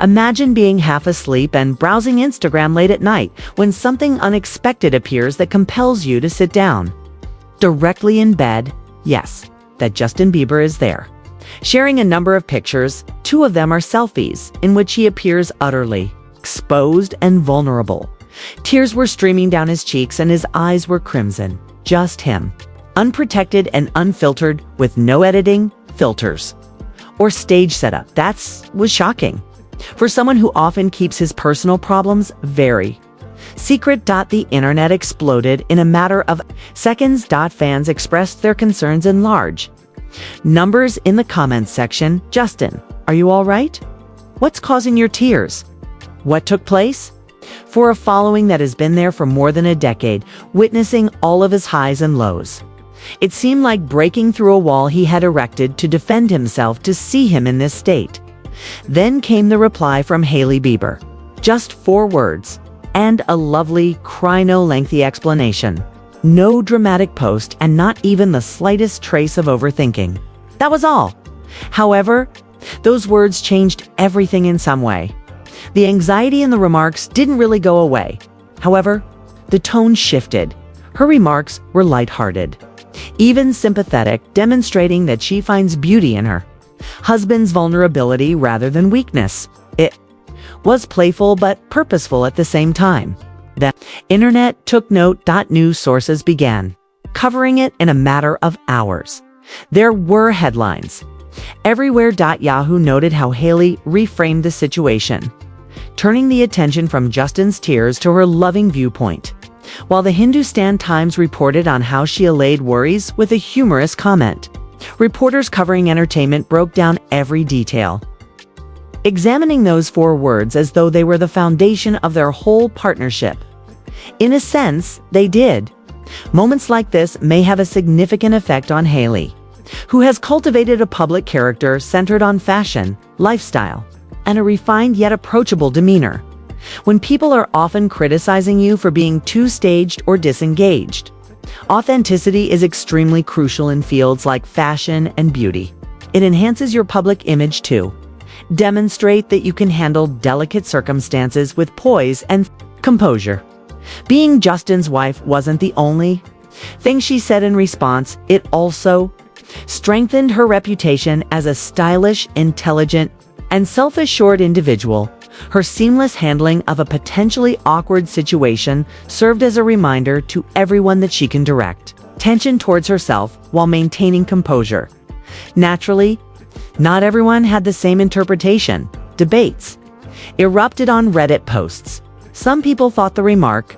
Imagine being half asleep and browsing Instagram late at night when something unexpected appears that compels you to sit down. Directly in bed, yes, that Justin Bieber is there, sharing a number of pictures. 2 of them are selfies in which he appears utterly exposed and vulnerable. Tears were streaming down his cheeks and his eyes were crimson. Just him, unprotected and unfiltered, with no editing, filters, or stage setup. That was shocking for someone who often keeps his personal problems very secret. The internet exploded in a matter of seconds. Fans expressed their concerns in large numbers in the comments section. Justin, are you all right? What's causing your tears? What took place? For a following that has been there for more than a decade, witnessing all of his highs and lows, it seemed like breaking through a wall he had erected to defend himself to see him in this state. Then came the reply from Hailey Bieber. Just 4 words, and a lovely, lengthy explanation. No dramatic post, and not even the slightest trace of overthinking. That was all. However, those words changed everything in some way. The anxiety in the remarks didn't really go away. However, the tone shifted. Her remarks were lighthearted, even sympathetic, demonstrating that she finds beauty in her husband's vulnerability rather than weakness. It was playful but purposeful at the same time. The internet took note. News sources began covering it in a matter of hours. There were headlines everywhere. Yahoo noted how Hailey reframed the situation, turning the attention from Justin's tears to her loving viewpoint, while the Hindustan Times reported on how she allayed worries with a humorous comment. Reporters covering entertainment broke down every detail, examining those 4 words as though they were the foundation of their whole partnership. In a sense, they did. Moments like this may have a significant effect on Hailey, who has cultivated a public character centered on fashion, lifestyle, and a refined yet approachable demeanor. When people are often criticizing you for being too staged or disengaged, authenticity is extremely crucial in fields like fashion and beauty. It enhances your public image too. Demonstrate that you can handle delicate circumstances with poise and composure. Being Justin's wife wasn't the only thing she said in response. It also strengthened her reputation as a stylish, intelligent, and self-assured individual. Her seamless handling of a potentially awkward situation served as a reminder to everyone that she can direct tension towards herself while maintaining composure. Naturally, not everyone had the same interpretation. Debates erupted on Reddit posts. Some people thought the remark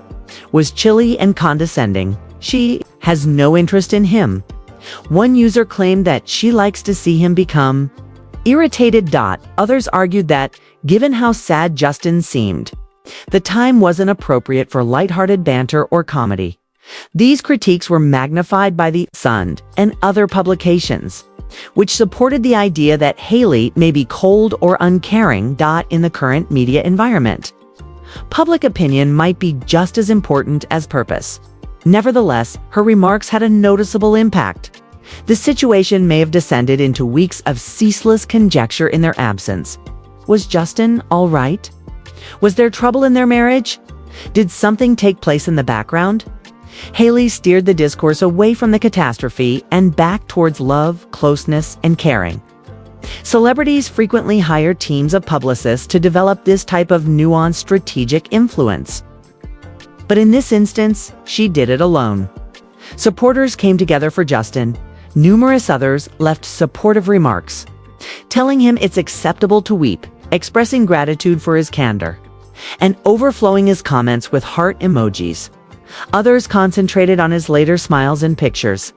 was chilly and condescending. She has no interest in him. One user claimed that she likes to see him become irritated. Others argued that, given how sad Justin seemed, the time wasn't appropriate for lighthearted banter or comedy. These critiques were magnified by The Sun and other publications, which supported the idea that Hailey may be cold or uncaring. In the current media environment, public opinion might be just as important as purpose. Nevertheless, her remarks had a noticeable impact. The situation may have descended into weeks of ceaseless conjecture in their absence. Was Justin all right? Was there trouble in their marriage? Did something take place in the background? Hailey steered the discourse away from the catastrophe and back towards love, closeness, and caring. Celebrities frequently hire teams of publicists to develop this type of nuanced strategic influence. But in this instance, she did it alone. Supporters came together for Justin. Numerous others left supportive remarks, telling him it's acceptable to weep, expressing gratitude for his candor, and overflowing his comments with heart emojis. Others concentrated on his later smiles and pictures,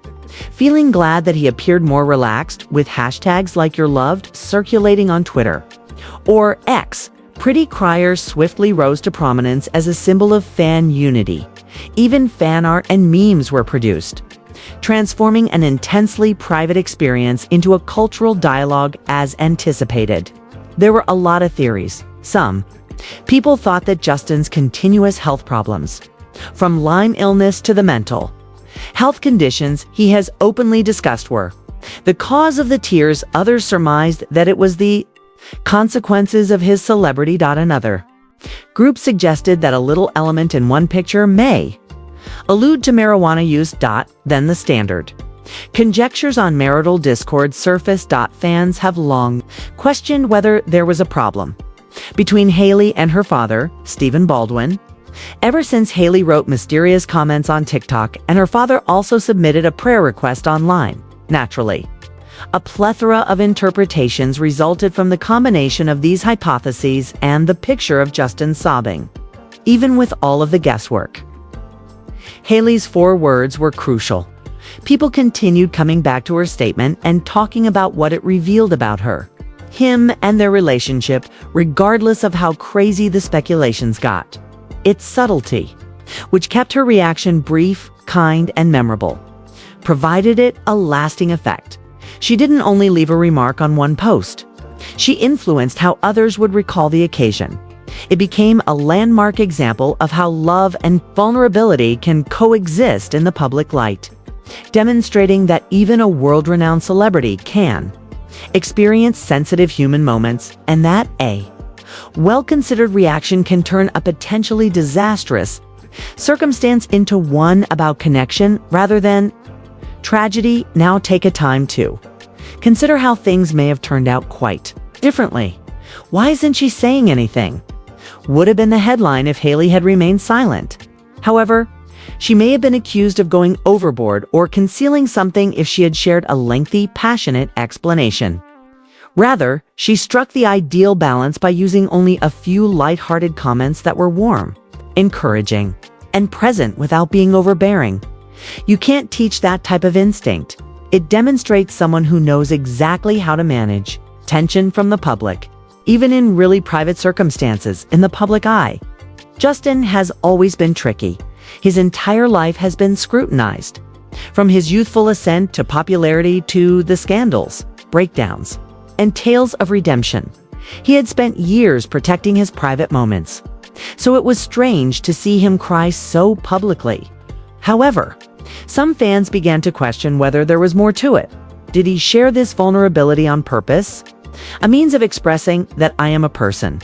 feeling glad that he appeared more relaxed, with hashtags like "You're Loved" circulating on Twitter or X. Pretty criers swiftly rose to prominence as a symbol of fan unity. Even fan art and memes were produced, transforming an intensely private experience into a cultural dialogue as anticipated. There were a lot of theories. Some people thought that Justin's continuous health problems, from Lyme illness to the mental health conditions he has openly discussed, were the cause of the tears. Others surmised that it was the Consequences of his celebrity. Another group suggested that a little element in one picture may allude to marijuana use. Then the standard conjectures on marital discord surfaced. Fans have long questioned whether there was a problem between Hailey and her father, Stephen Baldwin, ever since Hailey wrote mysterious comments on TikTok and her father also submitted a prayer request online. Naturally, a plethora of interpretations resulted from the combination of these hypotheses and the picture of Justin sobbing. Even with all of the guesswork, Hailey's 4 words were crucial. People continued coming back to her statement and talking about what it revealed about her, him, and their relationship, regardless of how crazy the speculations got. Its subtlety, which kept her reaction brief, kind, and memorable, provided it a lasting effect. She didn't only leave a remark on one post. She influenced how others would recall the occasion. It became a landmark example of how love and vulnerability can coexist in the public light, demonstrating that even a world-renowned celebrity can experience sensitive human moments, and that a well-considered reaction can turn a potentially disastrous circumstance into one about connection rather than tragedy. Now take a time to consider how things may have turned out quite differently. Why isn't she saying anything? Would have been the headline if Hailey had remained silent. However, she may have been accused of going overboard or concealing something if she had shared a lengthy, passionate explanation. Rather, she struck the ideal balance by using only a few light-hearted comments that were warm, encouraging, and present without being overbearing. You can't teach that type of instinct. It demonstrates someone who knows exactly how to manage tension from the public, even in really private circumstances in the public eye. Justin has always been tricky. His entire life has been scrutinized, from his youthful ascent to popularity to the scandals, breakdowns, and tales of redemption. He had spent years protecting his private moments, so it was strange to see him cry so publicly. However, some fans began to question whether there was more to it. Did he share this vulnerability on purpose? A means of expressing that I am a person.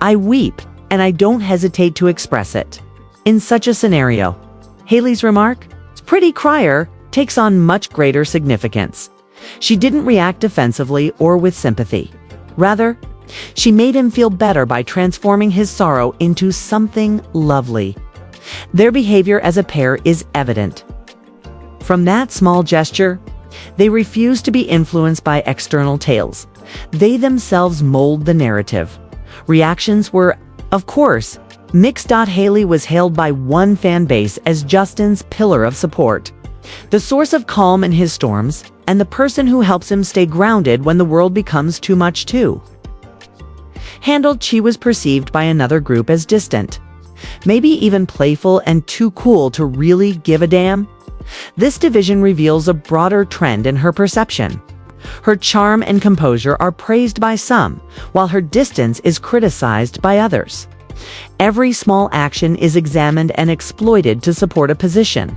I weep, and I don't hesitate to express it. In such a scenario, Hailey's remark, "Pretty crier," takes on much greater significance. She didn't react defensively or with sympathy. Rather, she made him feel better by transforming his sorrow into something lovely. Their behavior as a pair is evident. From that small gesture, they refuse to be influenced by external tales. They themselves mold the narrative. Reactions were, of course, mixed. Hailey was hailed by one fan base as Justin's pillar of support, the source of calm in his storms, and the person who helps him stay grounded when the world becomes too much too handled. She was perceived by another group as distant, maybe even playful and too cool to really give a damn. This division reveals a broader trend in her perception. Her charm and composure are praised by some, while her distance is criticized by others. Every small action is examined and exploited to support a position.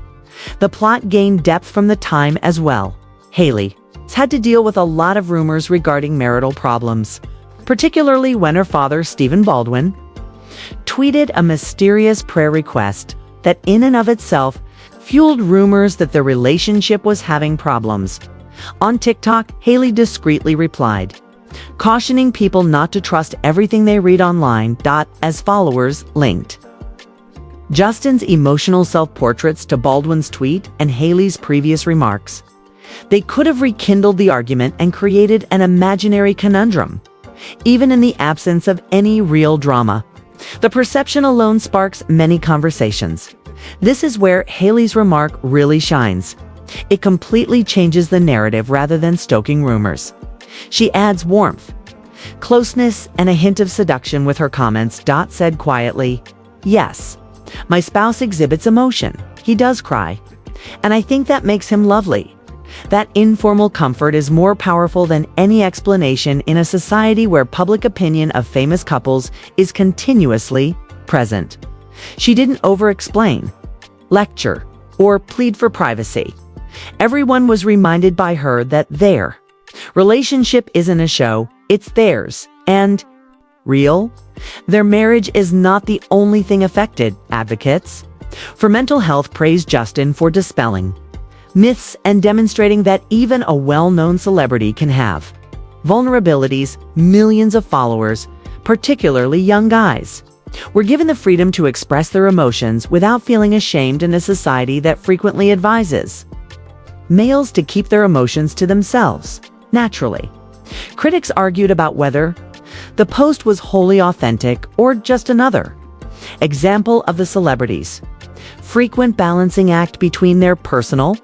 The plot gained depth from the time as well. Hailey has had to deal with a lot of rumors regarding marital problems, particularly when her father, Stephen Baldwin, tweeted a mysterious prayer request that in and of itself fueled rumors that the relationship was having problems. On TikTok, Hailey discreetly replied, cautioning people not to trust everything they read online. As followers linked Justin's emotional self-portraits to Baldwin's tweet and Hailey's previous remarks. They could have rekindled the argument and created an imaginary conundrum, even in the absence of any real drama. The perception alone sparks many conversations. This is where Hailey's remark really shines. It completely changes the narrative rather than stoking rumors. She adds warmth, closeness, and a hint of seduction with her comments. Said quietly, "Yes, my spouse exhibits emotion. He does cry. And I think that makes him lovely." That informal comfort is more powerful than any explanation in a society where public opinion of famous couples is continuously present. She didn't over-explain, lecture, or plead for privacy. Everyone was reminded by her that their relationship isn't a show, it's theirs, and real. Their marriage is not the only thing affected, advocates. For mental health, praise Justin for dispelling myths and demonstrating that even a well-known celebrity can have vulnerabilities, millions of followers, particularly young guys. Were given the freedom to express their emotions without feeling ashamed in a society that frequently advises males to keep their emotions to themselves, naturally. Critics argued about whether the post was wholly authentic or just another example of the celebrities' frequent balancing act between their personal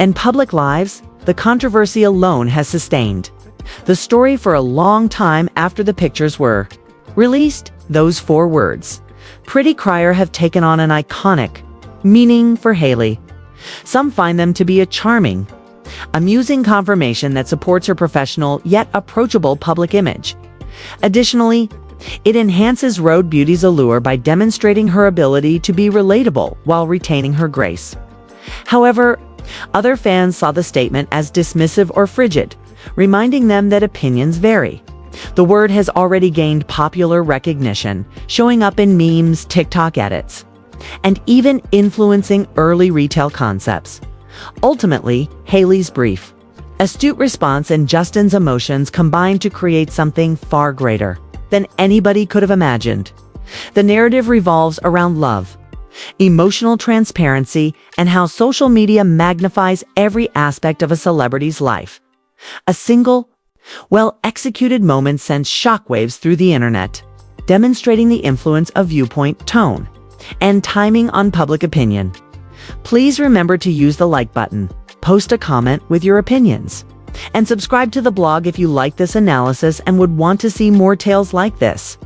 and public lives. The controversy alone has sustained the story for a long time after the pictures were released. Those four words, pretty crier, have taken on an iconic meaning for Hailey. Some find them to be a charming, amusing confirmation that supports her professional yet approachable public image. Additionally, it enhances road beauty's allure by demonstrating her ability to be relatable while retaining her grace. However, other fans saw the statement as dismissive or frigid, reminding them that opinions vary. The word has already gained popular recognition, showing up in memes, TikTok edits, and even influencing early retail concepts. Ultimately, Hailey's brief, astute response and Justin's emotions combined to create something far greater than anybody could have imagined. The narrative revolves around love, emotional transparency, and how social media magnifies every aspect of a celebrity's life. A single, well-executed moment sends shockwaves through the internet, demonstrating the influence of viewpoint, tone, and timing on public opinion. Please remember to use the like button, post a comment with your opinions, and subscribe to the blog if you like this analysis and would want to see more tales like this.